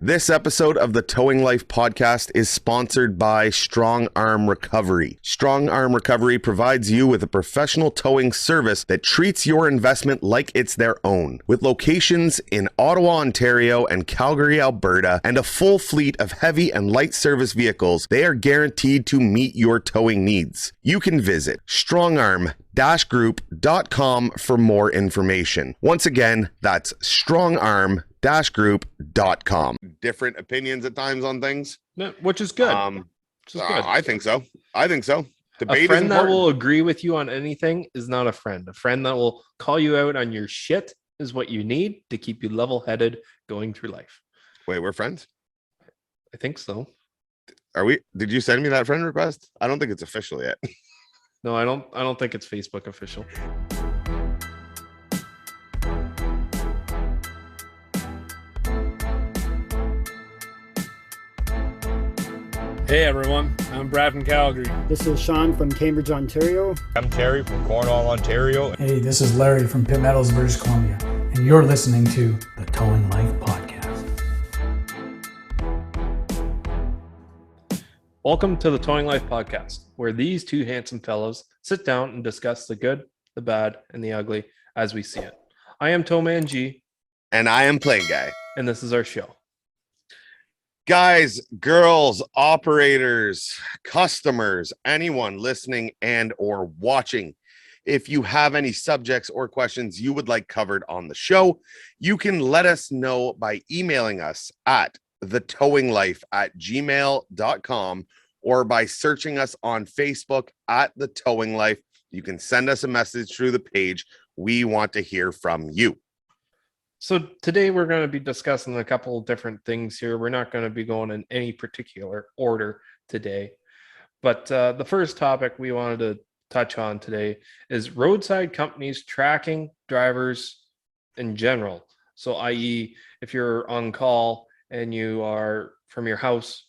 This episode of the Towing Life podcast is sponsored by Strong Arm Recovery. Strong Arm Recovery provides you with a professional towing service that treats your investment like it's their own. With locations in Ottawa, Ontario and Calgary, Alberta, and a full fleet of heavy and light service vehicles, they are guaranteed to meet your towing needs. You can visit strongarm-group.com for more information. Once again, that's strongarm-group.com. Different opinions at times on things, which is good. I think so. Debate a friend is that will agree with you on anything is not a friend. A friend that will call you out on your shit is what you need to keep you level-headed going through life. Wait, we're friends? I think so. Are we? Did you send me that friend request? I don't think it's official yet. No, I don't think it's Facebook official. Hey everyone, I'm Brad from Calgary. This is Sean from Cambridge, Ontario. I'm Terry from Cornwall, Ontario. Hey, this is Larry from Pitt Meadows, British Columbia, and you're listening to the Towing Life podcast. Welcome to the Towing Life podcast, where these two handsome fellows sit down and discuss the good, the bad, and the ugly as we see it. I am Towman G. And I am Plain Guy. And this is our show. Guys, girls, operators, customers, anyone listening and or watching, if you have any subjects or questions you would like covered on the show, you can let us know by emailing us at thetowinglife@gmail.com or by searching us on Facebook at The Towing Life. You can send us a message through the page. We want to hear from you. So today we're going to be discussing a couple of different things here. We're not going to be going in any particular order today. But the first topic we wanted to touch on today is roadside companies tracking drivers in general. So i.e., if you're on call and you are from your house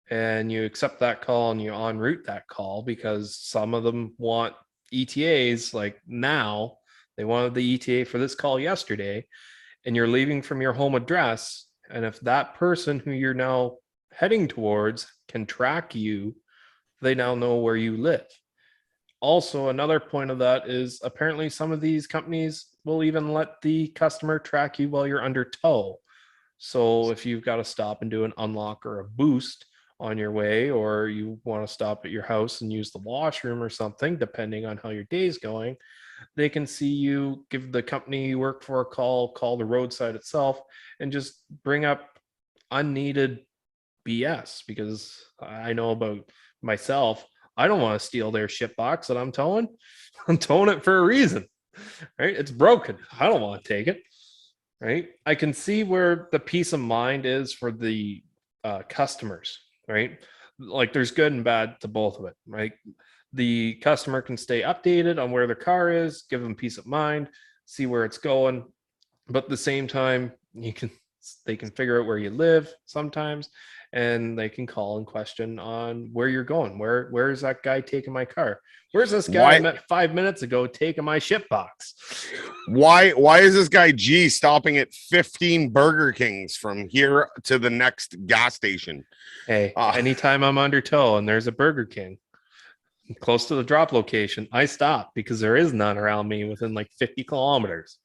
and you accept that call and you en route that call, because some of them want ETAs like now. They wanted the ETA for this call yesterday. And you're leaving from your home address, and if that person who you're now heading towards can track you, they now know where you live. Also, another point of that is apparently some of these companies will even let the customer track you while you're under tow. So if you've got to stop and do an unlock or a boost on your way, or you want to stop at your house and use the washroom or something, depending on how your day's going, they can see you, give the company you work for a call the roadside itself, and just bring up unneeded BS. Because I know about myself, I don't want to steal their shit box that I'm towing. I'm towing it for a reason, right? It's broken. I don't want to take it, right? I can see where the peace of mind is for the customers, right? Like there's good and bad to both of it, right? The customer can stay updated on where their car is, give them peace of mind, see where it's going. But at the same time, they can figure out where you live sometimes, and they can call and question on where you're going. Where is that guy taking my car? Where's this guy I met 5 minutes ago taking my shit box? Why is this guy G stopping at 15 Burger Kings from here to the next gas station? Hey, anytime I'm under tow and there's a Burger King close to the drop location, I stop, because there is none around me within like 50 kilometers.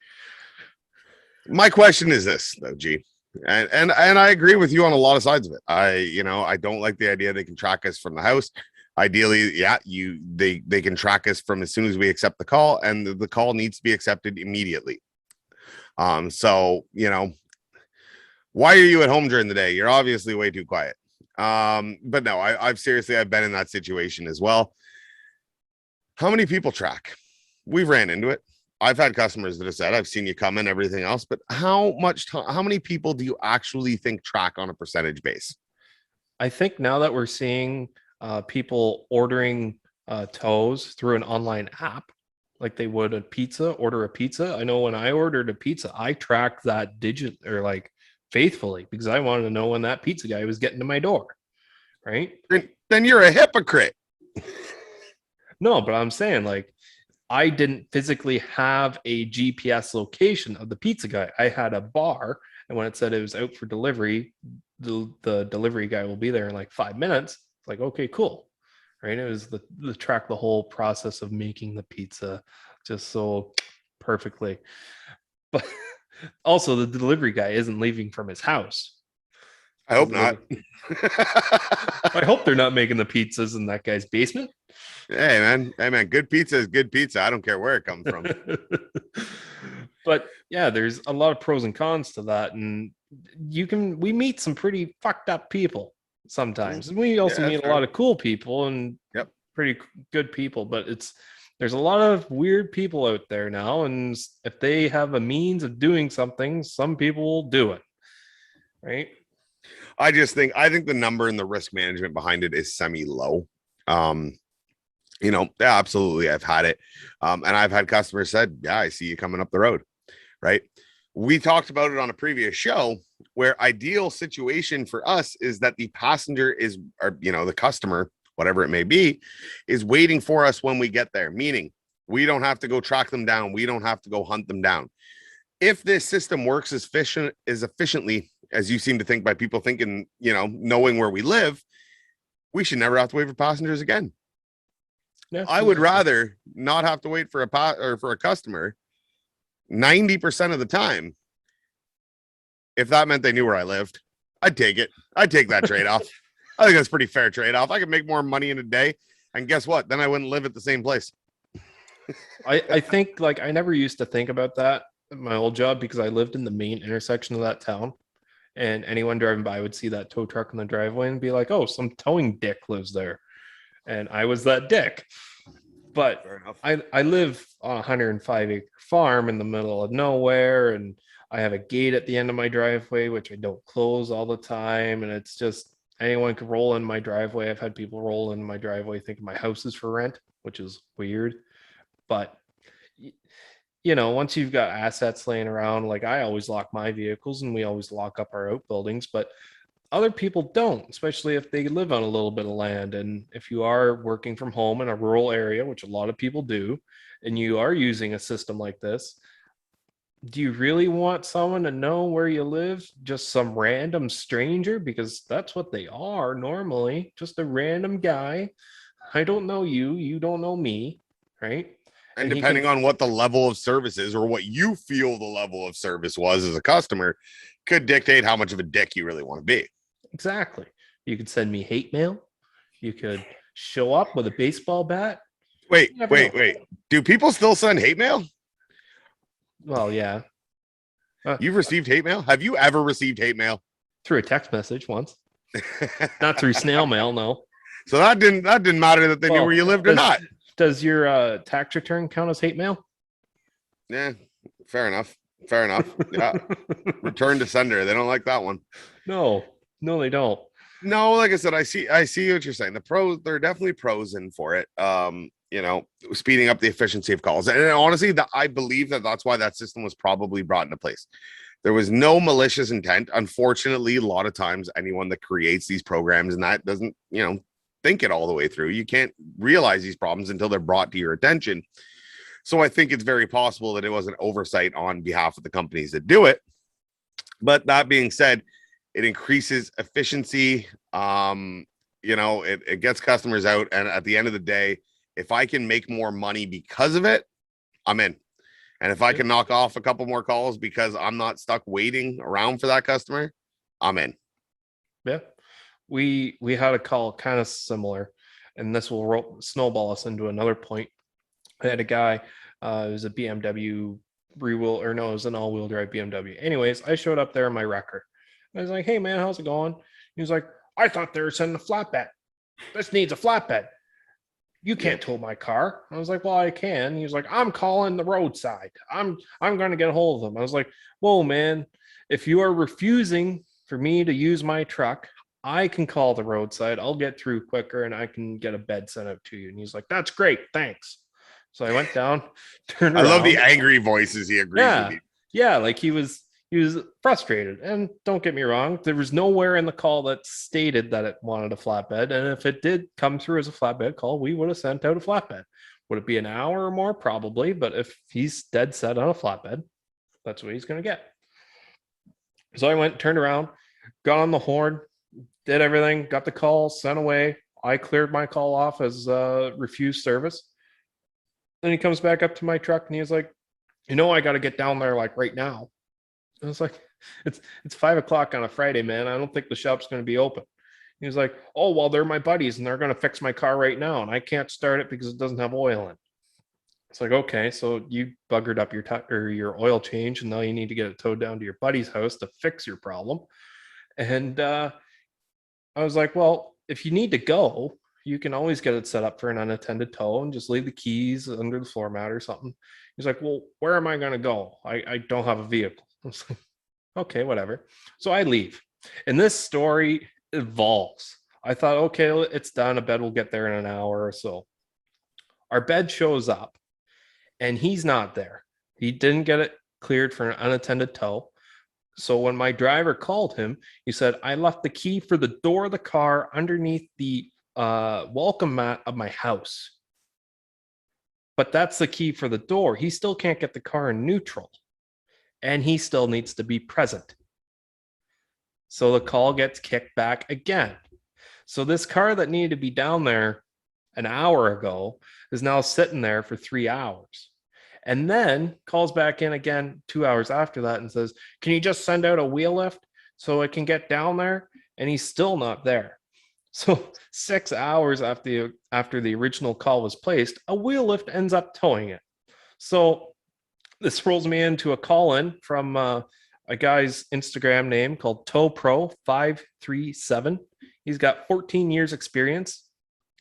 My question is this though, G, and I agree with you on a lot of sides of it. I don't like the idea they can track us from the house. Ideally, yeah, they can track us from as soon as we accept the call, and the call needs to be accepted immediately. So why are you at home during the day? You're obviously way too quiet. But no, I've been in that situation as well. How many people track? We've ran into it. I've had customers that have said, I've seen you come in, everything else, but how many people do you actually think track on a percentage base? I think now that we're seeing people ordering tows through an online app, like they would order a pizza. I know when I ordered a pizza, I tracked that digit or like faithfully, because I wanted to know when that pizza guy was getting to my door. Right. Then you're a hypocrite. No, but I'm saying, like, I didn't physically have a GPS location of the pizza guy. I had a bar And when it said it was out for delivery, the delivery guy will be there in like 5 minutes. It's like, okay, cool. Right. It was the track the whole process of making the pizza just so perfectly. But also the delivery guy isn't leaving from his house. I hope not. I hope they're not making the pizzas in that guy's basement. Hey man, good pizza is good pizza. I don't care where it comes from. But yeah, there's a lot of pros and cons to that, and we meet some pretty fucked up people sometimes, and we also meet a lot of cool people and pretty good people. But there's a lot of weird people out there now, and if they have a means of doing something, some people will do it, right? I think the number and the risk management behind it is semi-low. Yeah, absolutely. I've had it. And I've had customers said, yeah, I see you coming up the road. Right. We talked about it on a previous show where ideal situation for us is that the passenger the customer, whatever it may be, is waiting for us when we get there, meaning we don't have to go track them down. We don't have to go hunt them down. If this system works as efficiently as you seem to think by people thinking, knowing where we live, we should never have to wait for passengers again. Yeah, I would rather not have to wait for a customer 90% of the time. If that meant they knew where I lived, I'd take it. I'd take that trade-off. I think that's a pretty fair trade-off. I could make more money in a day. And guess what? Then I wouldn't live at the same place. I think I never used to think about that in my old job because I lived in the main intersection of that town. And anyone driving by would see that tow truck in the driveway and be like, oh, some towing dick lives there. And I was that dick. But I live on a 105-acre farm in the middle of nowhere, and I have a gate at the end of my driveway, which I don't close all the time. And it's just anyone could roll in my driveway. I've had people roll in my driveway thinking my house is for rent, which is weird. But, once you've got assets laying around, like I always lock my vehicles and we always lock up our outbuildings, but other people don't, especially if they live on a little bit of land. And if you are working from home in a rural area, which a lot of people do, and you are using a system like this, do you really want someone to know where you live? Just some random stranger? Because that's what they are normally, just a random guy. I don't know you, you don't know me, right? And depending on what the level of service is or what you feel the level of service was as a customer could dictate how much of a dick you really want to be. Exactly. You could send me hate mail. You could show up with a baseball bat. Wait. Do people still send hate mail? Well, yeah. You've received hate mail? Have you ever received hate mail? Through a text message once. Not through snail mail, no. So that didn't matter that they knew where you lived or not. Does your tax return count as hate mail? Yeah, fair enough. Yeah. Return to sender. They don't like that one. No, they don't. No, like I said, I see what you're saying. There are definitely pros in for it. Speeding up the efficiency of calls. And honestly, I believe that's why that system was probably brought into place. There was no malicious intent. Unfortunately, a lot of times anyone that creates these programs and that doesn't, think it all the way through. You can't realize these problems until they're brought to your attention. So I think it's very possible that it was an oversight on behalf of the companies that do it. But that being said, it increases efficiency. It gets customers out. And at the end of the day, if I can make more money because of it, I'm in. And if I can knock off a couple more calls because I'm not stuck waiting around for that customer, I'm in. Yeah. We had a call kind of similar, and this will snowball us into another point. I had a guy, it was a BMW it was an all-wheel drive BMW. Anyways, I showed up there in my wrecker. I was like, hey man, how's it going? He was like, I thought they were sending a flatbed. This needs a flatbed. You can't tow my car. I was like, well, I can. He was like, I'm calling the roadside. I'm going to get a hold of them. I was like, whoa, man, if you are refusing for me to use my truck, I can call the roadside. I'll get through quicker and I can get a bed sent out to you. And he's like, that's great. Thanks. So I went down, turned around. I love the angry voices. He agrees with you. Yeah. Like he was frustrated. And don't get me wrong, there was nowhere in the call that stated that it wanted a flatbed. And if it did come through as a flatbed call, we would have sent out a flatbed. Would it be an hour or more? Probably. But if he's dead set on a flatbed, that's what he's going to get. So I went, turned around, got on the horn, did everything, got the call, sent away. I cleared my call off as refused service. Then he comes back up to my truck and he's like, I got to get down there like right now. I was like, it's 5 o'clock on a Friday, man. I don't think the shop's going to be open. He was like, oh, well, they're my buddies and they're going to fix my car right now. And I can't start it because it doesn't have oil in. It's like, okay, so you buggered up your oil change and now you need to get it towed down to your buddy's house to fix your problem. And I was like, well, if you need to go, you can always get it set up for an unattended tow and just leave the keys under the floor mat or something. He's like, well, where am I going to go? I don't have a vehicle. I was like, okay, whatever. So I leave. And this story evolves. I thought, okay, it's done. A bed will get there in an hour or so. Our bed shows up and he's not there. He didn't get it cleared for an unattended tow. So when my driver called him, he said, I left the key for the door of the car underneath the welcome mat of my house. But that's the key for the door. He still can't get the car in neutral. And he still needs to be present. So the call gets kicked back again. So this car that needed to be down there an hour ago is now sitting there for 3 hours. And then calls back in again 2 hours after that and says, can you just send out a wheel lift so it can get down there? And he's still not there. So 6 hours after the original call was placed, a wheel lift ends up towing it. So this rolls me into a call in from a guy's Instagram name called TowPro537. He's got 14 years experience.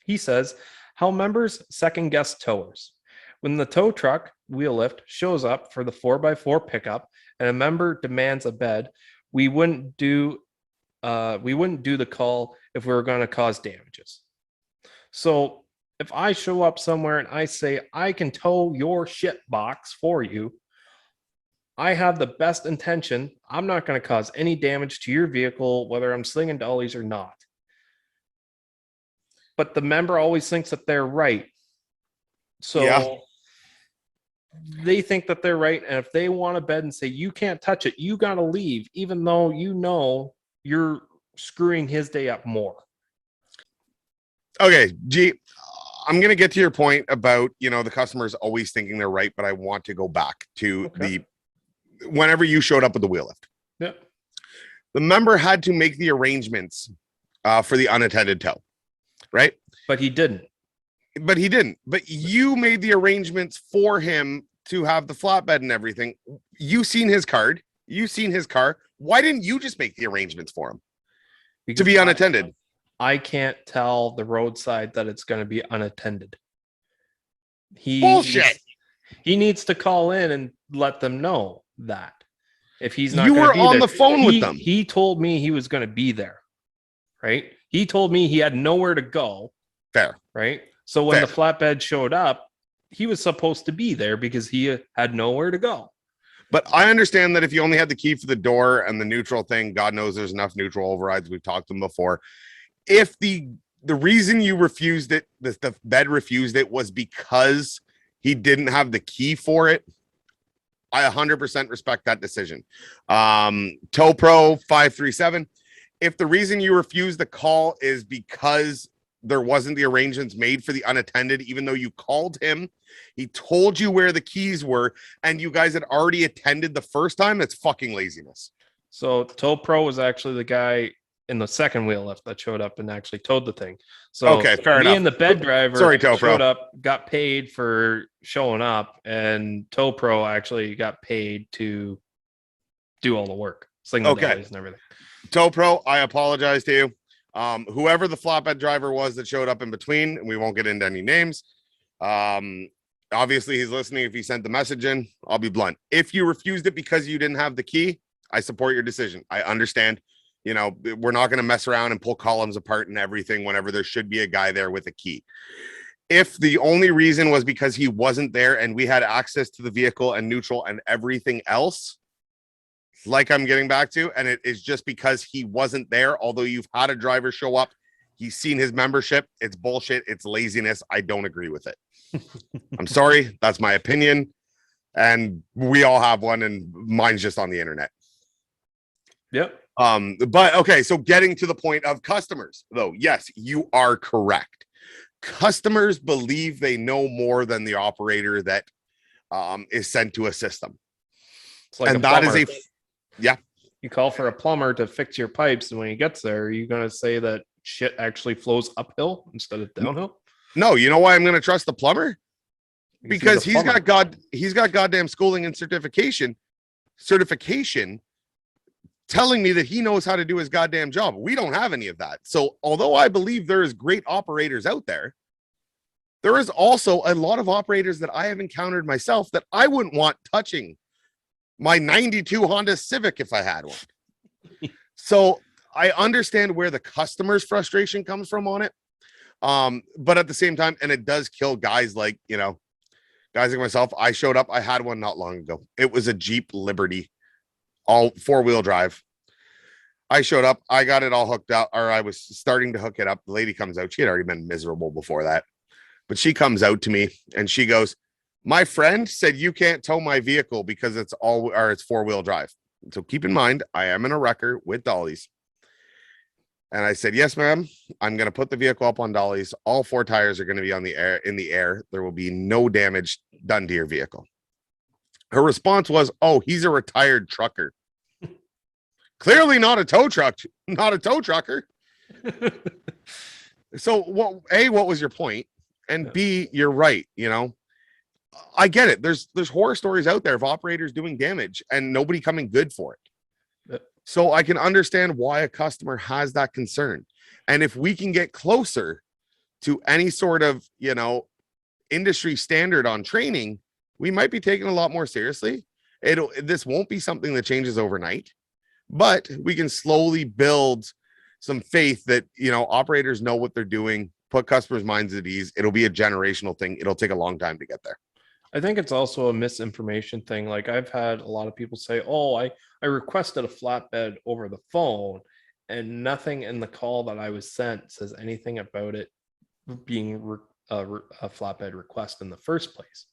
He says, how members second guess towers. When the tow truck wheel lift shows up for the 4x4 pickup and a member demands a bed, we wouldn't do the call if we were going to cause damages. So if I show up somewhere and I say, I can tow your shit box for you, I have the best intention. I'm not going to cause any damage to your vehicle, whether I'm slinging dollies or not. But the member always thinks that they're right. So they think that they're right. And if they want a bed and say, you can't touch it, you got to leave, even though you're screwing his day up more. Okay, G, I'm going to get to your point about, the customers always thinking they're right, but I want to go back to whenever you showed up with the wheel lift. Yeah. The member had to make the arrangements for the unattended tow, right? But he didn't. But you made the arrangements for him to have the flatbed and everything. You seen his card. You seen his car. Why didn't you just make the arrangements for him to be unattended? I can't tell the roadside that it's going to be unattended. Bullshit. He needs to call in and let them know that. If he's not, you were be on there, the phone with them. He told me he was going to be there, right? He told me he had nowhere to go. Fair, right? So when the flatbed showed up, he was supposed to be there because he had nowhere to go. But I understand that if you only had the key for the door and the neutral thing, God knows there's enough neutral overrides. We've talked to them before. If the reason you refused it, the bed refused it, was because he didn't have the key for it, I 100% respect that decision. TowPro537, if the reason you refused the call is because there wasn't the arrangements made for the unattended, even though you called him, he told you where the keys were, and you guys had already attended the first time, that's fucking laziness. So TowPro was actually the guy in the second wheel lift that showed up and actually towed the thing. So okay, fair enough. Me and the bed driver showed up, got paid for showing up, and TowPro actually got paid to do all the work, sling the dollies and everything. TowPro, I apologize to you. Whoever the flatbed driver was that showed up in between, and we won't get into any names. Obviously he's listening. If he sent the message in, I'll be blunt. If you refused it because you didn't have the key, I support your decision. I understand. We're not going to mess around and pull columns apart and everything whenever there should be a guy there with a key. If the only reason was because he wasn't there and we had access to the vehicle and neutral and everything else, like I'm getting back to, and it is just because he wasn't there, although you've had a driver show up, he's seen his membership, it's bullshit, it's laziness. I don't agree with it. I'm sorry, that's my opinion, and we all have one, and mine's just on the internet. Yep. But okay, so getting to the point of customers, though, yes, you are correct. Customers believe they know more than the operator that is sent to a system. It's like And a that plumber. is yeah. You call for a plumber to fix your pipes, and when he gets there, are you going to say that shit actually flows uphill instead of downhill? No, you know why I'm going to trust the plumber? Because he's a plumber. he's got goddamn schooling and certification telling me that he knows how to do his goddamn job. We don't have any of that. So although I believe there is great operators out there, there is also a lot of operators that I have encountered myself that I wouldn't want touching my 92 Honda Civic if I had one. So I understand where the customer's frustration comes from on it. But at the same time, and it does kill guys like, guys like myself. I showed up, I had one not long ago. It was a Jeep Liberty, all 4-wheel drive. I showed up, I got it all hooked up, or I was starting to hook it up. The lady comes out. She had already been miserable before that, but she comes out to me and she goes, "My friend said you can't tow my vehicle because it's 4-wheel drive." So keep in mind, I am in a wrecker with dollies. And I said, "Yes, ma'am. I'm going to put the vehicle up on dollies. All 4 tires are going to be in the air. There will be no damage done to your vehicle." Her response was, "Oh, he's a retired trucker." Clearly not a tow trucker. So what was your point? And B, you're right. I get it. There's horror stories out there of operators doing damage and nobody coming good for it. So I can understand why a customer has that concern. And if we can get closer to any sort of, industry standard on training, we might be taken a lot more seriously. This won't be something that changes overnight, but we can slowly build some faith that, operators know what they're doing, put customers' minds at ease. It'll be a generational thing. It'll take a long time to get there. I think it's also a misinformation thing. Like I've had a lot of people say, "Oh, I requested a flatbed over the phone," and nothing in the call that I was sent says anything about it being a flatbed request in the first place.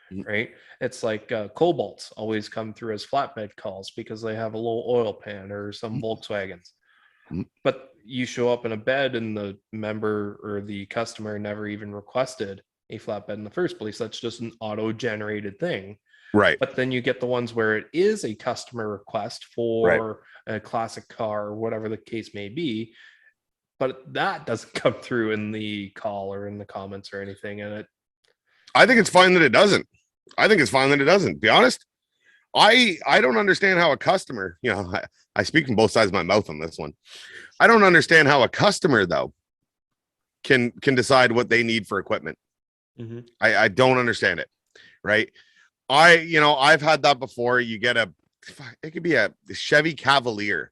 Right? It's like Cobalts always come through as flatbed calls because they have a low oil pan, or some Volkswagens. But you show up in a bed and the member or the customer never even requested a flatbed in the first place. That's just an auto-generated thing. Right. But then you get the ones where it is a customer request for a classic car or whatever the case may be, but that doesn't come through in the call or in the comments or anything. And I think it's fine that it doesn't. Be honest, I don't understand how a customer, I speak from both sides of my mouth on this one. I don't understand how a customer, though, can decide what they need for equipment. Mm-hmm. I don't understand it. Right. I've had that before. You get it could be a Chevy Cavalier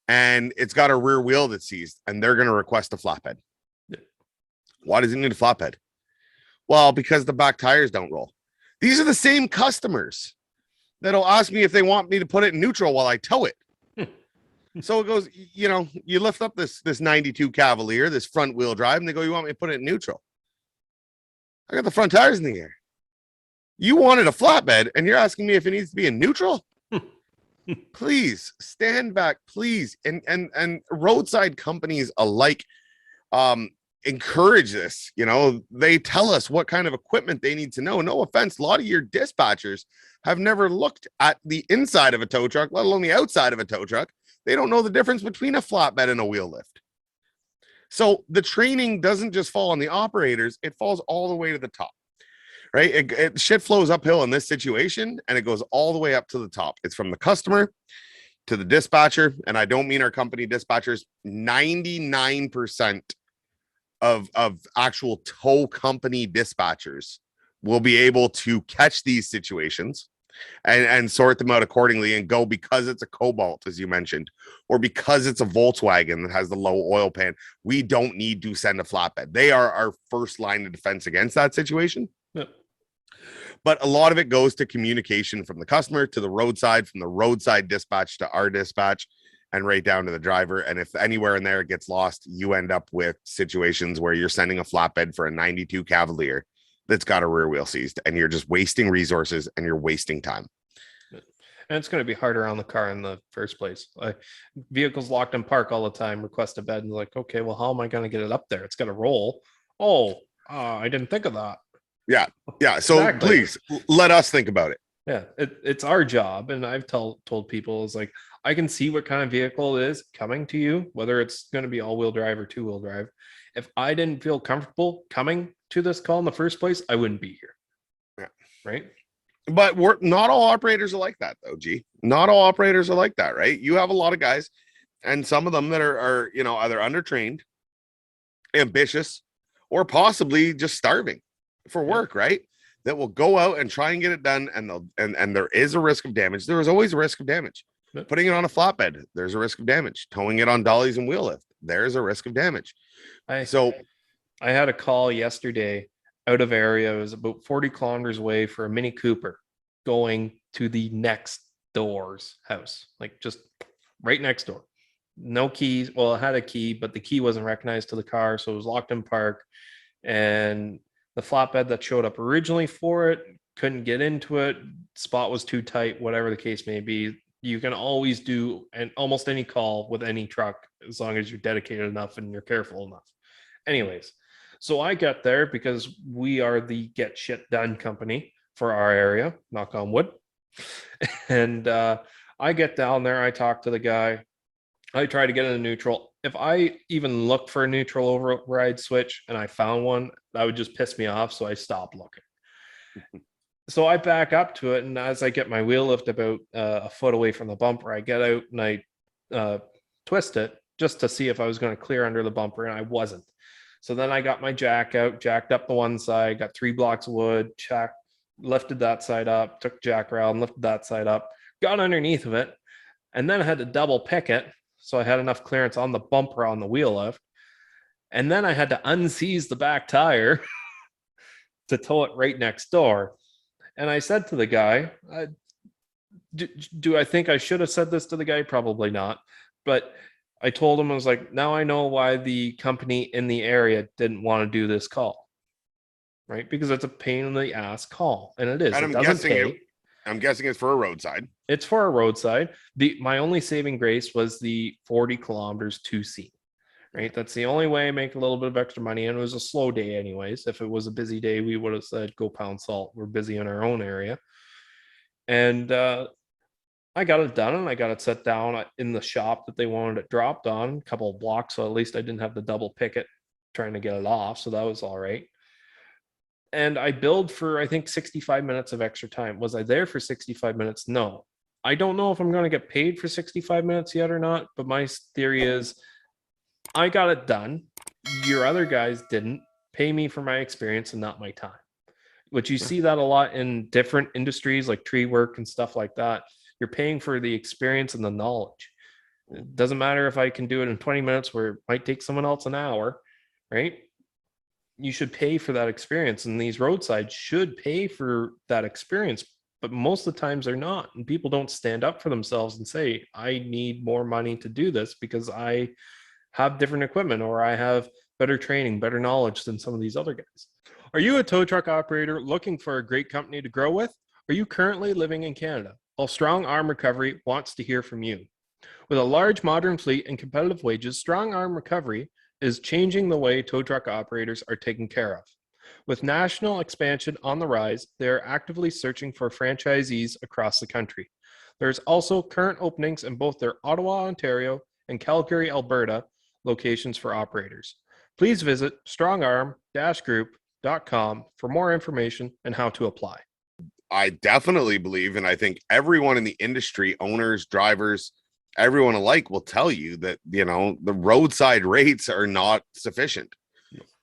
and it's got a rear wheel that's seized and they're going to request a flatbed. Yeah. Why does it need a flatbed? Well, because the back tires don't roll. These are the same customers that'll ask me if they want me to put it in neutral while I tow it. So it goes, you lift up this 92 Cavalier, this front wheel drive, and they go, "You want me to put it in neutral?" I got the front tires in the air. You wanted a flatbed and you're asking me if it needs to be in neutral? Please stand back, please. And roadside companies alike encourage this. They tell us what kind of equipment they need to know. No offense, a lot of your dispatchers have never looked at the inside of a tow truck, let alone the outside of a tow truck. They don't know the difference between a flatbed and a wheel lift. So the training doesn't just fall on the operators, it falls all the way to the top, right? Shit flows uphill in this situation and it goes all the way up to the top. It's from the customer to the dispatcher. And I don't mean our company dispatchers. 99% of actual tow company dispatchers will be able to catch these situations and sort them out accordingly and go, because it's a Cobalt, as you mentioned, or because it's a Volkswagen that has the low oil pan, we don't need to send a flatbed. They are our first line of defense against that situation. Yep. But a lot of it goes to communication from the customer to the roadside, from the roadside dispatch to our dispatch, and right down to the driver. And if anywhere in there it gets lost, you end up with situations where you're sending a flatbed for a 92 Cavalier that's got a rear wheel seized, and you're just wasting resources and you're wasting time. and it's going to be harder on the car in the first place. Vehicles locked in park all the time, request a bed, and like, okay, well, how am I going to get it up there? It's got to roll. I didn't think of that. Yeah. So Exactly. please let us think about it. Yeah, it's our job, and I've told people is like, I can see what kind of vehicle it is coming to you, whether it's going to be all-wheel drive or two-wheel drive. If I didn't feel comfortable coming to this call in the first place, I wouldn't be here. Yeah. Right. But we're not all operators are like that, though. G, not all operators are like that, right? You have a lot of guys, and some of them that are either undertrained, ambitious, or possibly just starving for work, right? That will go out and try and get it done, and there is a risk of damage. There is always a risk of damage. Yep. Putting it on a flatbed, there's a risk of damage. Towing it on dollies and wheel lift, there's a risk of damage. I had a call yesterday out of area. It was about 40 kilometers away for a Mini Cooper going to the next door's house, like just right next door. No keys. Well, it had a key, but the key wasn't recognized to the car, so it was locked in park. And the flatbed that showed up originally for it couldn't get into it. Spot was too tight, whatever the case may be. You can always do almost any call with any truck as long as you're dedicated enough and you're careful enough. Anyways, so I got there because we are the get shit done company for our area, knock on wood. And I get down there, I talk to the guy, I try to get in a neutral. If I even looked for a neutral override switch and I found one, that would just piss me off. So I stopped looking. So I back up to it, and as I get my wheel lift about a foot away from the bumper, I get out and I twist it just to see if I was going to clear under the bumper, and I wasn't. So then I got my jack out, jacked up the one side, got 3 blocks of wood, lifted that side up, took jack around, lifted that side up, got underneath of it, and then I had to double pick it. So I had enough clearance on the bumper on the wheel lift. And then I had to unseize the back tire to tow it right next door. And I said to the guy, do I think I should have said this to the guy? Probably not. But I told him, I was like, now I know why the company in the area didn't want to do this call. Right? Because it's a pain in the ass call. And it is. And I'm guessing it's for a roadside. It's for a roadside. My only saving grace was the 40 kilometers to see. Right? That's the only way I make a little bit of extra money. And it was a slow day anyways. If it was a busy day, we would have said, go pound salt. We're busy in our own area. And I got it done, and I got it set down in the shop that they wanted it dropped on, a couple of blocks. So at least I didn't have to double pick it trying to get it off. So that was all right. And I billed for, I think, 65 minutes of extra time. Was I there for 65 minutes? No. I don't know if I'm going to get paid for 65 minutes yet or not, but my theory is I got it done. Your other guys didn't pay me for my experience and not my time. Which you see that a lot in different industries like tree work and stuff like that. You're paying for the experience and the knowledge. It doesn't matter if I can do it in 20 minutes where it might take someone else an hour, right? You should pay for that experience, and these roadsides should pay for that experience, but most of the times they're not. And people don't stand up for themselves and say, I need more money to do this because I have different equipment or I have better training, better knowledge than some of these other guys. Are you a tow truck operator looking for a great company to grow with? Are you currently living in Canada? Well, Strong Arm Recovery wants to hear from you. With a large modern fleet and competitive wages, Strong Arm Recovery is changing the way tow truck operators are taken care of. With national expansion on the rise, they are actively searching for franchisees across the country. There's also current openings in both their Ottawa, Ontario, and Calgary, Alberta locations for operators. Please visit strongarm-group.com for more information and how to apply. I definitely believe, and I think everyone in the industry, owners, drivers, everyone alike will tell you that, the roadside rates are not sufficient.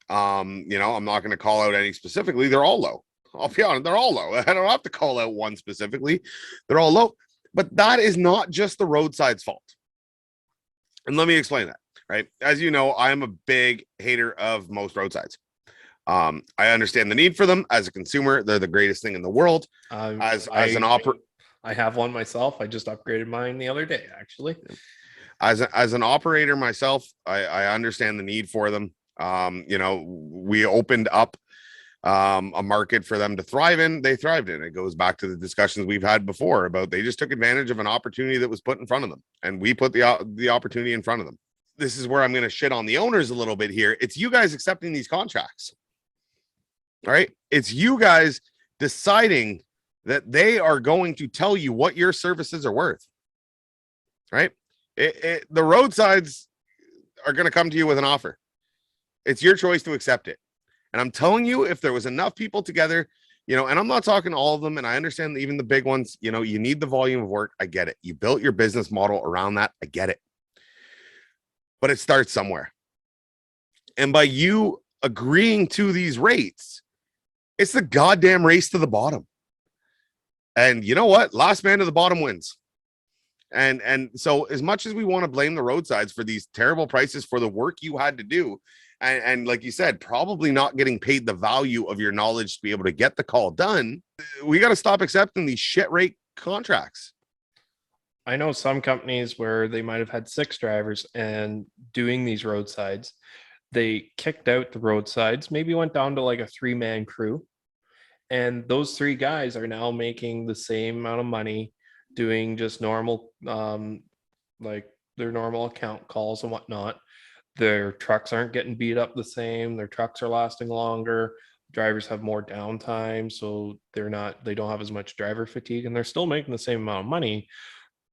I'm not going to call out any specifically. They're all low. I'll be honest, they're all low. I don't have to call out one specifically. They're all low, but that is not just the roadside's fault. And let me explain that, right? As you know, I am a big hater of most roadsides. I understand the need for them as a consumer. They're the greatest thing in the world. As an operator, I have one myself. I just upgraded mine the other day, actually. As an operator myself, I understand the need for them. We opened up a market for them to thrive in, they thrived in. It goes back to the discussions we've had before about they just took advantage of an opportunity that was put in front of them, and we put the opportunity in front of them. This is where I'm going to shit on the owners a little bit here. It's you guys accepting these contracts. All right. It's you guys deciding that they are going to tell you what your services are worth. Right. The roadsides are going to come to you with an offer. It's your choice to accept it. And I'm telling you, if there was enough people together, and I'm not talking all of them, and I understand that even the big ones, you need the volume of work. I get it. You built your business model around that. I get it. But it starts somewhere. And by you agreeing to these rates, it's the goddamn race to the bottom. And you know what? Last man to the bottom wins. And so as much as we want to blame the roadsides for these terrible prices for the work you had to do, and like you said, probably not getting paid the value of your knowledge to be able to get the call done, we got to stop accepting these shit rate contracts. I know some companies where they might have had 6 drivers and doing these roadsides, they kicked out the roadsides, maybe went down to like a 3-man crew. And those 3 guys are now making the same amount of money doing just normal, like their normal account calls and whatnot. Their trucks aren't getting beat up the same. Their trucks are lasting longer. Drivers have more downtime, so they don't have as much driver fatigue, and they're still making the same amount of money.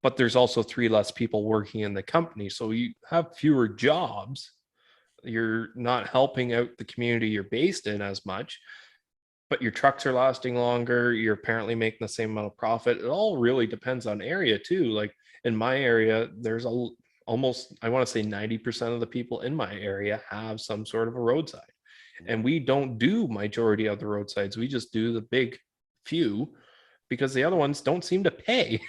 But there's also 3 less people working in the company, so you have fewer jobs. You're not helping out the community you're based in as much, but your trucks are lasting longer. You're apparently making the same amount of profit. It all really depends on area too. Like in my area, there's almost, I want to say 90% of the people in my area have some sort of a roadside. And we don't do majority of the roadsides. We just do the big few because the other ones don't seem to pay,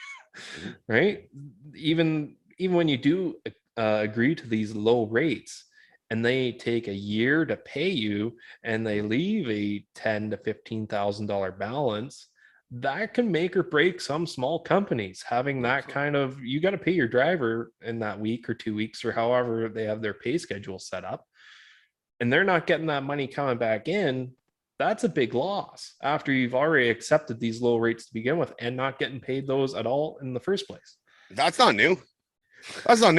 right? Even when you do agree to these low rates, and they take a year to pay you, and they leave a $10,000 to $15,000 balance, that can make or break some small companies. Having that kind of, you got to pay your driver in that week or 2 weeks or however they have their pay schedule set up, and they're not getting that money coming back in. That's a big loss after you've already accepted these low rates to begin with and not getting paid those at all in the first place. That's not new.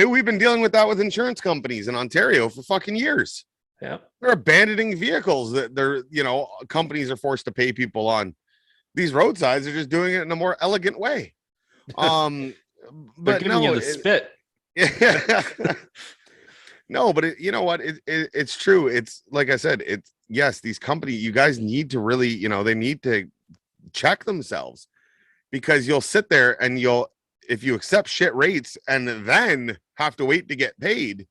We've been dealing with that with insurance companies in Ontario for fucking years. Yeah. They're abandoning vehicles that companies are forced to pay people on. These roadsides are just doing it in a more elegant way. They're giving you the spit. Yeah. No, but you know what? It's true. It's like I said, yes, these companies, you guys need to really, they need to check themselves, because you'll sit there and if you accept shit rates and then have to wait to get paid,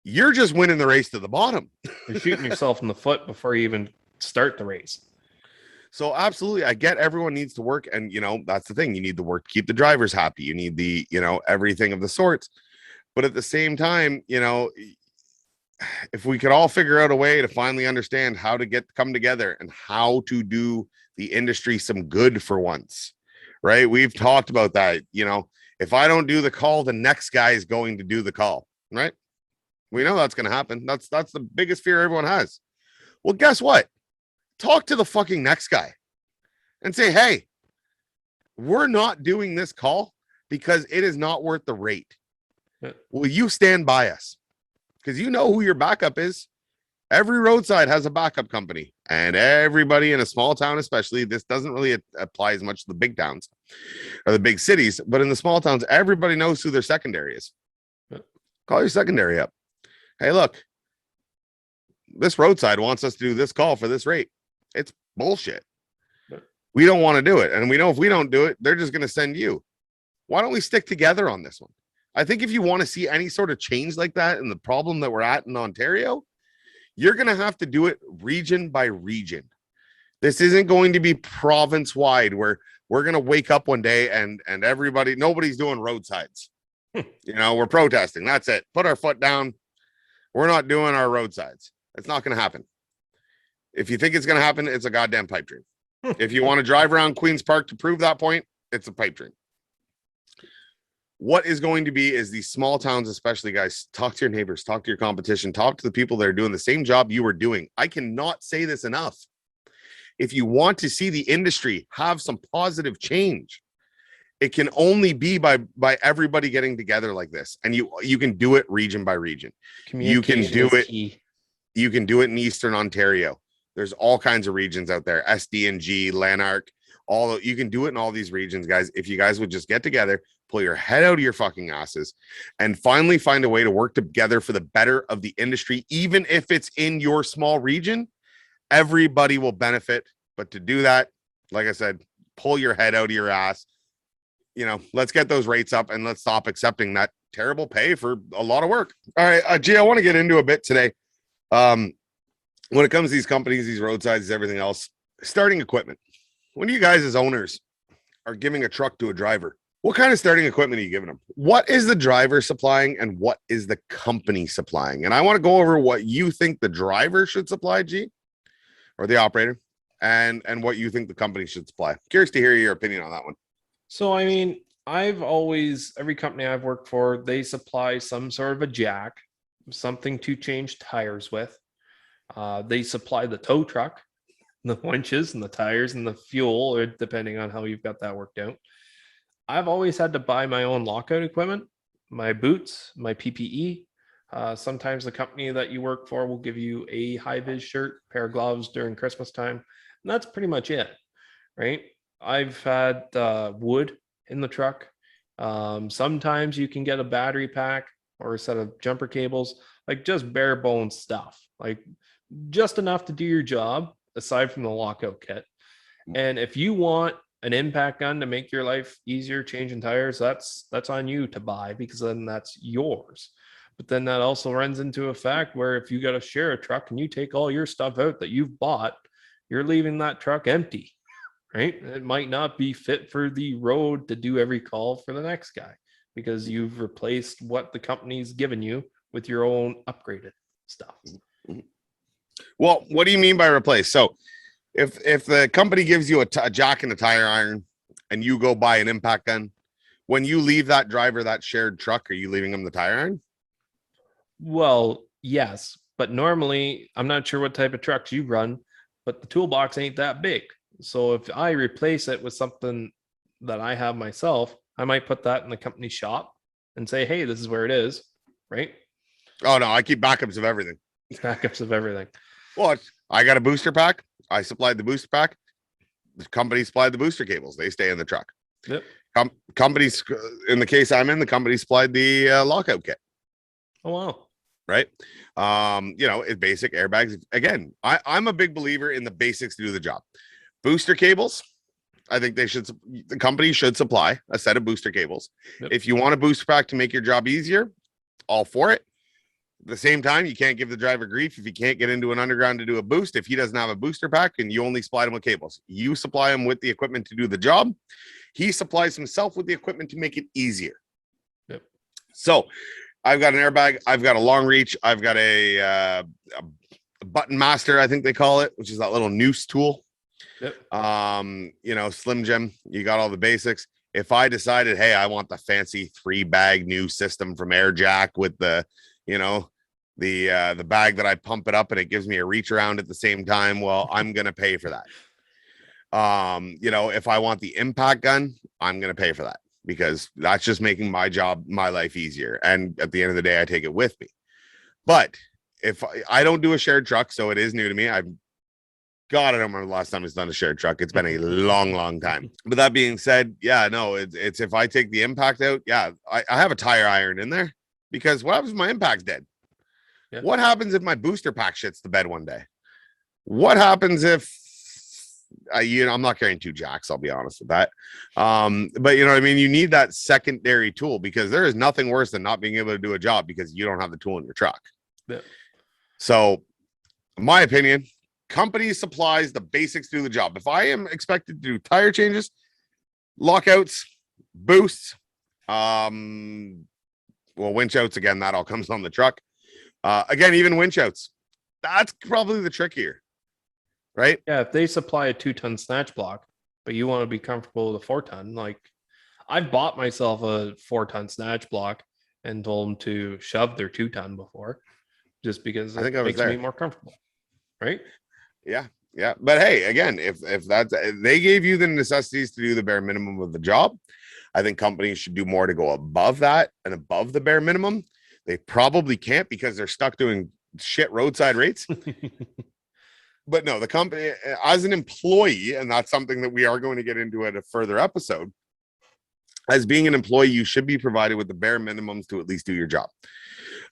you're just winning the race to the bottom. You're shooting yourself in the foot before you even start the race. So absolutely, I get everyone needs to work, and that's the thing. You need the work to keep the drivers happy. You need the everything of the sorts. But at the same time, if we could all figure out a way to finally understand how to come together and how to do the industry some good for once. Right. We've talked about that. If I don't do the call, the next guy is going to do the call. Right. We know that's going to happen. That's the biggest fear everyone has. Well, guess what? Talk to the fucking next guy and say, hey, we're not doing this call because it is not worth the rate. Yeah. Will you stand by us? Because you know who your backup is. Every roadside has a backup company, and everybody in a small town, especially, this doesn't really apply as much to the big towns or the big cities, but in the small towns, everybody knows who their secondary is. Call your secondary up. Hey, look, this roadside wants us to do this call for this rate. It's bullshit. We don't want to do it. And we know if we don't do it, they're just going to send you. Why don't we stick together on this one? I think if you want to see any sort of change like that in the problem that we're at in Ontario, you're going to have to do it region by region. This isn't going to be province wide where we're going to wake up one day and nobody's doing roadsides. We're protesting. That's it. Put our foot down. We're not doing our roadsides. It's not going to happen. If you think it's going to happen, it's a goddamn pipe dream. If you want to drive around Queen's Park to prove that point, it's a pipe dream. What is going to be is these small towns, especially, guys, talk to your neighbors, talk to your competition, talk to the people that are doing the same job you were doing. I cannot say this enough. if you want to see the industry have some positive change, it can only be by everybody getting together like this. And you can do it region by region. You can do it. Key. You can do it in Eastern Ontario. There's all kinds of regions out there. SDNG, Lanark, you can do it in all these regions, guys. If you guys would just get together, pull your head out of your fucking asses, and finally find a way to work together for the better of the industry, even if it's in your small region, everybody will benefit. But to do that, like I said, pull your head out of your ass. Let's get those rates up and let's stop accepting that terrible pay for a lot of work. All right, G, I want to get into a bit today. When it comes to these companies, these roadsides, everything else, starting equipment. When you guys as owners are giving a truck to a driver, what kind of starting equipment are you giving them? What is the driver supplying and what is the company supplying? And I want to go over what you think the driver should supply, G, or the operator, and what you think the company should supply. Curious to hear your opinion on that one. So, I mean, every company I've worked for, they supply some sort of a jack, something to change tires with. They supply the tow truck, the winches and the tires and the fuel, or depending on how you've got that worked out. I've always had to buy my own lockout equipment, my boots, my PPE. Sometimes the company that you work for will give you a high-vis shirt, pair of gloves during Christmas time, and that's pretty much it, right? I've had wood in the truck. Sometimes you can get a battery pack or a set of jumper cables, like just bare bones stuff, like just enough to do your job aside from the lockout kit. And if you want an impact gun to make your life easier changing tires, that's on you to buy, because then that's yours. But then that also runs into a fact where if you got to share a truck and you take all your stuff out that you've bought, you're leaving that truck empty, right? It might not be fit for the road to do every call for the next guy, because you've replaced what the company's given you with your own upgraded stuff. Well, what do you mean by replace? So if the company gives you a jack and a tire iron and you go buy an impact gun, when you leave that driver that shared truck, are you leaving them the tire iron? Well, yes, but normally I'm not sure what type of trucks you run, but the toolbox ain't that big. So if I replace it with something that I have myself, I might put that in the company shop and say, hey, this is where it is, right? Oh, no, I keep backups of everything. Backups of everything. Well, I got a booster pack. I supplied the booster pack. The company supplied the booster cables. They stay in the truck. Yep. Companies, in the case I'm in, the company supplied the lockout kit. Oh, wow. Right. It's basic airbags. Again, I'm a big believer in the basics to do the job. Booster cables. I think the company should supply a set of booster cables. Yep. If you want a booster pack to make your job easier, all for it. At the same time, you can't give the driver grief if he can't get into an underground to do a boost. If he doesn't have a booster pack and you only supply him with cables, you supply him with the equipment to do the job. He supplies himself with the equipment to make it easier. Yep. So I've got an airbag. I've got a long reach. I've got a button master, I think they call it, which is that little noose tool. Yep. Slim Jim, you got all the basics. If I decided, hey, I want the fancy 3-bag new system from AirJack with the bag that I pump it up and it gives me a reach around at the same time, well, I'm going to pay for that. If I want the impact gun, I'm going to pay for that, because that's just making my life easier. And at the end of the day, I take it with me. But if I don't do a shared truck, so it is new to me. I don't remember the last time it's done a shared truck. It's been a long time. But that being said, yeah, no, it's if I take the impact out, yeah, I have a tire iron in there, because what happens if my impact's dead? Yeah. What happens if my booster pack shits the bed one day? What happens if I'm not carrying 2 jacks, I'll be honest with that. But you know what I mean? You need that secondary tool, because there is nothing worse than not being able to do a job because you don't have the tool in your truck. Yeah. So, in my opinion, company supplies the basics to do the job. If I am expected to do tire changes, lockouts, boosts, winch outs, again, that all comes on the truck. Again, even winch outs, that's probably the trickier, right? Yeah, if they supply a 2-ton snatch block, but you want to be comfortable with a 4-ton, like I've bought myself a 4-ton snatch block and told them to shove their 2-ton before, just because it makes me more comfortable, right? Yeah. Yeah. But hey, again, if that's if they gave you the necessities to do the bare minimum of the job, I think companies should do more to go above that and above the bare minimum. They probably can't because they're stuck doing shit roadside rates. But no, the company as an employee, and that's something that we are going to get into at a further episode. As being an employee, you should be provided with the bare minimums to at least do your job.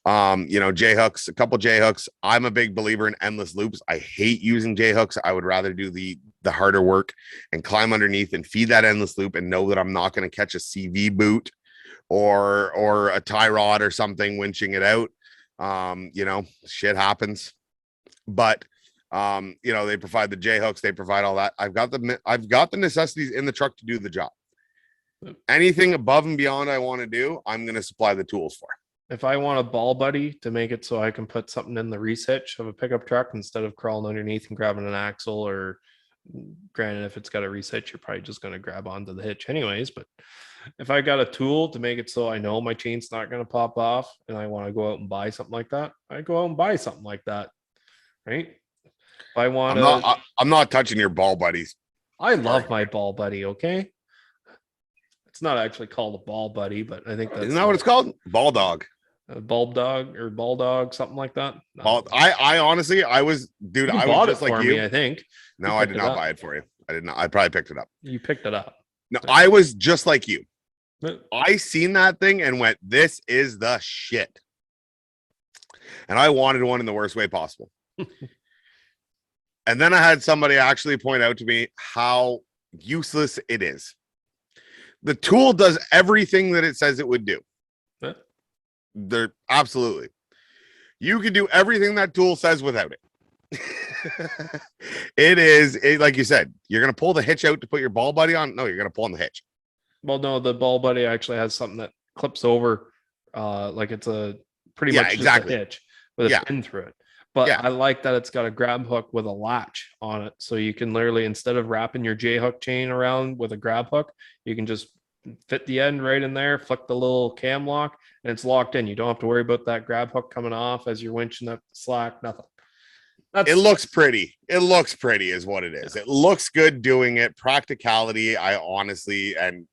J hooks, a couple J hooks. I'm a big believer in endless loops. I hate using J hooks. I would rather do the harder work and climb underneath and feed that endless loop and know that I'm not going to catch a CV boot or a tie rod or something winching it out. Shit happens. But they provide the J hooks, they provide all that. I've got the necessities in the truck to do the job. Anything above and beyond I want to do, I'm going to supply the tools for. If I want a ball buddy to make it so I can put something in the reach hitch of a pickup truck instead of crawling underneath and grabbing an axle, or granted, if it's got a reach hitch, you're probably just going to grab onto the hitch anyways. But if I got a tool to make it so I know my chain's not going to pop off and I want to go out and buy something like that, I go out and buy something like that. Right. If I want I'm not touching your ball buddies. I love my ball buddy. Okay. It's not actually called a ball buddy, but I think that's isn't that what it's called? Ball dog. Bulb dog or ball dog, something like that. No. I honestly, I was, dude, I was just like you. Me, I think. No, I did not buy it for you. I did not. I probably picked it up. You picked it up. No, I was just like you. I seen that thing and went, this is the shit. And I wanted one in the worst way possible. And then I had somebody actually point out to me how useless it is. The tool does everything that it says it would do. They're absolutely. You can do everything that tool says without it. It like you said, you're going to pull the hitch out to put your ball buddy on. No, you're going to pull on the hitch. Well, no, the ball buddy actually has something that clips over, like it's a pretty much just a hitch with a pin through it. But I like that it's got a grab hook with a latch on it. So you can literally, instead of wrapping your J hook chain around with a grab hook, you can just fit the end right in there, flick the little cam lock, and it's locked in. You don't have to worry about that grab hook coming off as you're winching up the slack, nothing. It looks pretty. It looks pretty is what it is. It looks good doing it. Practicality, I honestly, and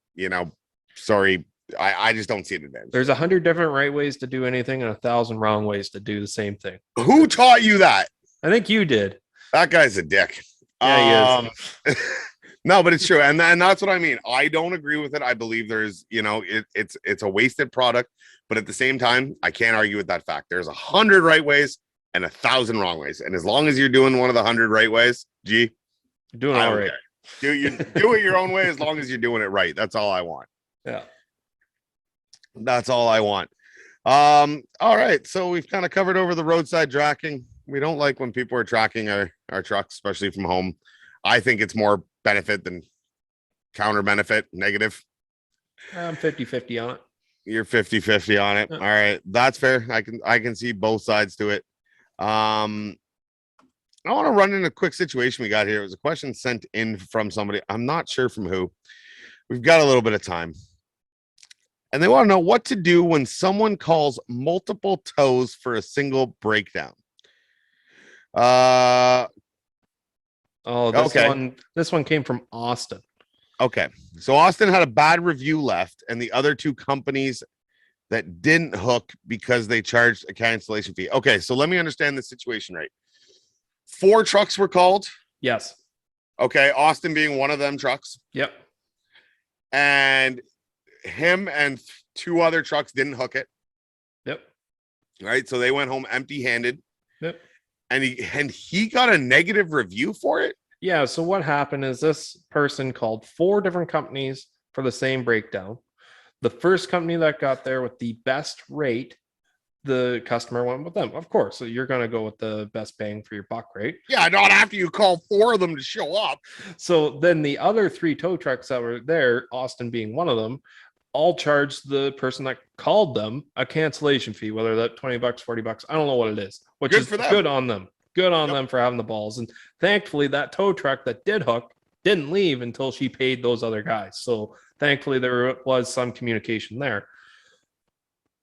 sorry, I just don't see an advantage. There's 100 different right ways to do anything and 1,000 wrong ways to do the same thing. Who taught you that? I think you did. That guy's a dick. Yeah, he is. No, but it's true. And that's what I mean. I don't agree with it. I believe there's, it's a wasted product, but at the same time, I can't argue with that fact. There's 100 right ways and 1,000 wrong ways. And as long as you're doing one of the 100 right ways, you're doing all right. Do it your own way as long as you're doing it right. That's all I want. Yeah. That's all I want. All right. So we've kind of covered over the roadside tracking. We don't like when people are tracking our trucks, especially from home. I think it's more benefit than counter benefit, negative. I'm 50-50 on it. You're 50-50 on it. Yeah. All right. That's fair. I can see both sides to it. I want to run in a quick situation we got here. It was a question sent in from somebody. I'm not sure from who. We've got a little bit of time. And they want to know what to do when someone calls multiple tows for a single breakdown. This one came from Austin. Okay. So Austin had a bad review left, and the other two companies that didn't hook because they charged a cancellation fee. Okay, so let me understand the situation right. 4 trucks were called. Yes. Okay, Austin being one of them trucks. Yep. And him and 2 other trucks didn't hook it. Yep. Right. So they went home empty-handed. Yep. And he got a negative review for it. Yeah. So what happened is this person called 4 different companies for the same breakdown. The first company that got there with the best rate, the customer went with them. Of course. So you're going to go with the best bang for your buck, right? Yeah. Not after you call 4 of them to show up. So then the other 3 tow trucks that were there, Austin being one of them, all charged the person that called them a cancellation fee, whether that $20, $40, I don't know what it is, which is good on them. Good on them for having the balls. And thankfully that tow truck that did hook didn't leave until she paid those other guys. So thankfully there was some communication there.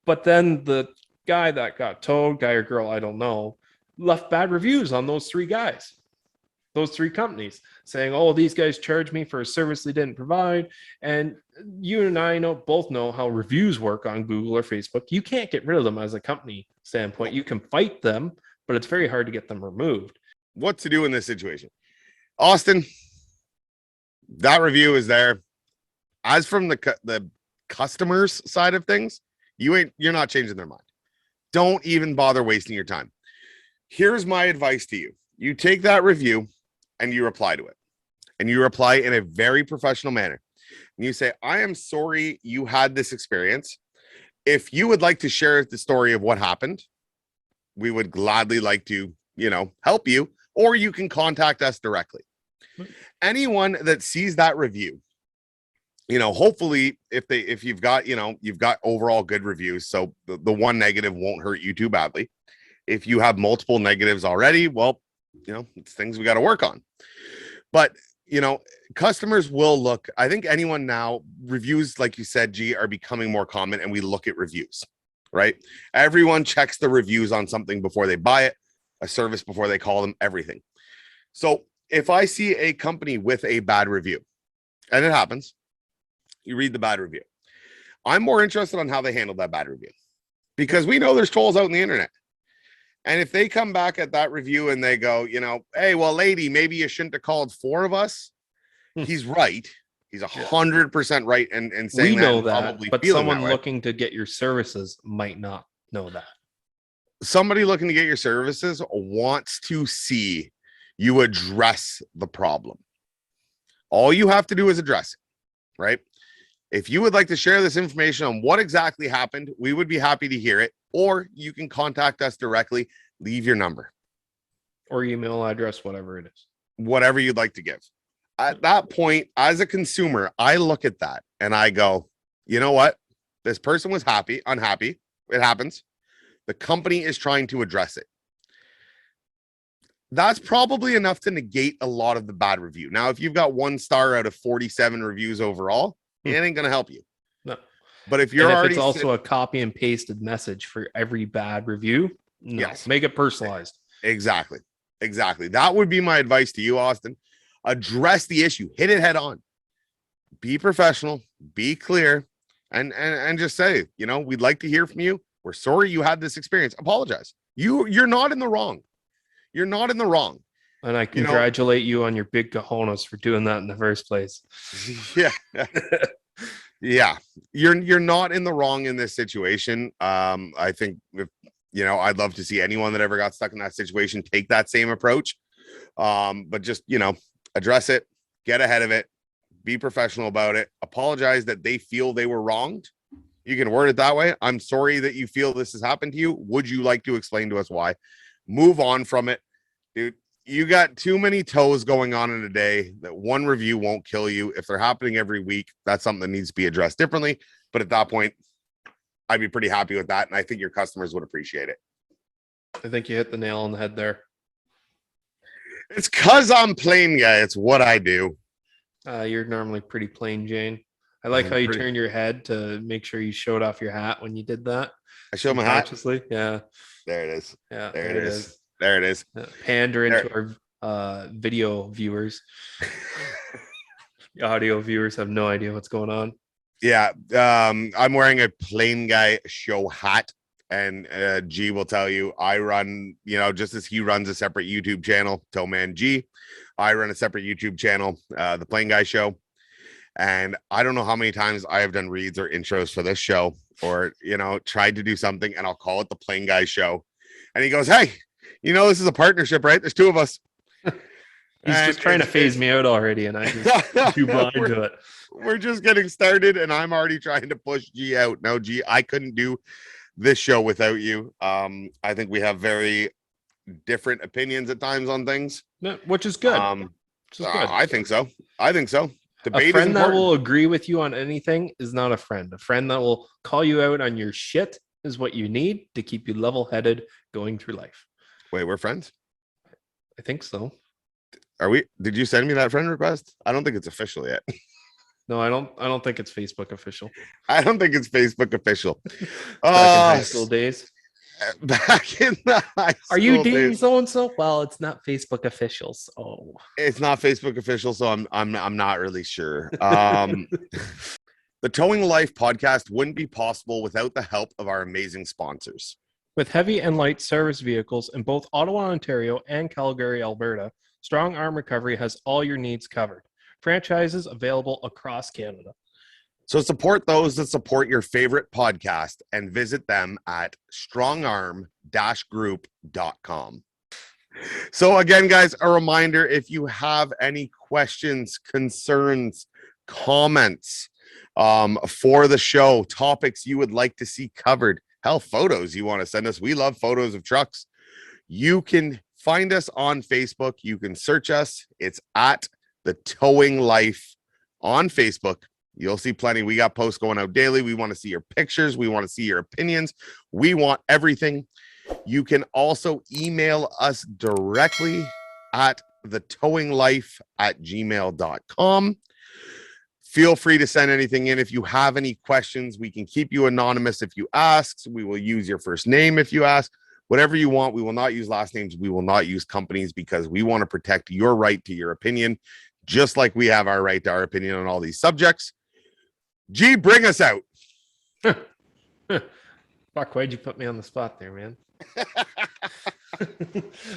But then the guy that got towed, guy or girl, I don't know, left bad reviews on those 3 guys. those three companies saying, oh, these guys charged me for a service they didn't provide. And you and I both know how reviews work on Google or Facebook. You can't get rid of them as a company standpoint. You can fight them, but it's very hard to get them removed. What to do in this situation? Austin, that review is there. As from the customer's side of things, you're not changing their mind. Don't even bother wasting your time. Here's my advice to you. You take that review and you reply to it. And you reply in a very professional manner. And you say, I am sorry you had this experience. If you would like to share the story of what happened, we would gladly like to, help you, or you can contact us directly. Anyone that sees that review, hopefully if you've got overall good reviews, so the one negative won't hurt you too badly. If you have multiple negatives already, well, it's things we got to work on. But customers will look. I think anyone now, reviews, like you said, G, are becoming more common, and we look at reviews, right? Everyone checks the reviews on something before they buy it, a service before they call them, everything. So if I see a company with a bad review, and it happens, you read the bad review, I'm more interested on how they handled that bad review, because we know there's trolls out in the internet. And if they come back at that review and they go, hey, well, lady, maybe you shouldn't have called four of us. He's right. He's 100% right. And saying we know that, that, but someone looking to get your services might not know that. Somebody looking to get your services wants to see you address the problem. All you have to do is address it, right? If you would like to share this information on what exactly happened, we would be happy to hear it. Or you can contact us directly, leave your number. Or email address, whatever it is. Whatever you'd like to give. At that point, as a consumer, I look at that and I go, you know what? This person was unhappy. It happens. The company is trying to address it. That's probably enough to negate a lot of the bad review. Now, if you've got 1 star out of 47 reviews overall, it ain't going to help you. No. But if you're already it's also a copy and pasted message for every bad review, yes, make it personalized. Exactly. That would be my advice to you, Austin. Address the issue, hit it head on, be professional, be clear, and just say, we'd like to hear from you. We're sorry you had this experience. Apologize. You're not in the wrong. You're not in the wrong. And I congratulate you on your big cojones for doing that in the first place. Yeah. Yeah, you're not in the wrong in this situation. I think if I'd love to see anyone that ever got stuck in that situation take that same approach. But just address it, get ahead of it, be professional about it, apologize that they feel they were wronged. You can word it that way. I'm sorry that you feel this has happened to you. Would you like to explain to us why? Move on from it, dude. You got too many toes going on in a day that one review won't kill you. If they're happening every week, that's something that needs to be addressed differently. But at that point, I'd be pretty happy with that. And I think your customers would appreciate it. I think you hit the nail on the head there. It's because I'm plain guy. It's what I do. You're normally pretty plain Jane. I like how you turned your head to make sure you showed off your hat when you did that. I showed my hat. Consciously. Yeah. There it is. Yeah. There it is. There it is. Pandering to our video viewers. The audio viewers have no idea what's going on. Yeah. I'm wearing a plain guy show hat. And G will tell you, I run, just as he runs a separate YouTube channel, Towman G, I run a separate YouTube channel, The Plain Guy Show. And I don't know how many times I have done reads or intros for this show, or, tried to do something, and I'll call it The Plain Guy Show. And he goes, hey, this is a partnership, right? There's 2 of us. He's just trying to phase me out already, and I just too blind to it. We're just getting started, and I'm already trying to push G out. No, G, I couldn't do this show without you. I think we have very different opinions at times on things, which is good. I think so. Debate a friend that will agree with you on anything is not a friend. A friend that will call you out on your shit is what you need to keep you level-headed going through life. Wait, we're friends? I think so. Are we? Did you send me that friend request? I don't think it's official yet. No, I don't think it's Facebook official. I don't think it's Facebook official. Back in high school days. back in the high school Are you dating days, so and so? Well, it's not Facebook official, so it's not Facebook official, so I'm not really sure. The Towing Life podcast wouldn't be possible without the help of our amazing sponsors. with heavy and light service vehicles in both Ottawa, Ontario, and Calgary, Alberta, Strong Arm Recovery has all your needs covered. Franchises available across Canada. So support those that support your favorite podcast and visit them at strongarm-group.com. So again, guys, a reminder, if you have any questions, concerns, comments for the show, topics you would like to see covered, hell, photos you want to send us. We love photos of trucks. You can find us on Facebook. You can search us. It's at The Towing Life on Facebook. You'll see plenty. We got posts going out daily. We want to see your pictures. We want to see your opinions. We want everything. You can also email us directly at thetowinglife@gmail.com. Feel free to send anything in. If you have any questions, we can keep you anonymous if you ask. We will use your first name if you ask. Whatever you want. We will not use last names. We will not use companies because we want to protect your right to your opinion, just like we have our right to our opinion on all these subjects. G, bring us out. Fuck, why'd you put me on the spot there, man?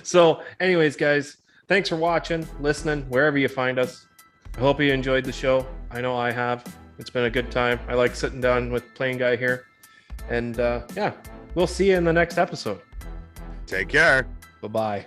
So, anyways, guys, thanks for watching, listening, wherever you find us. I hope you enjoyed the show. I know I have. It's been a good time. I like sitting down with Plain Guy here. And yeah, we'll see you in the next episode. Take care. Bye-bye.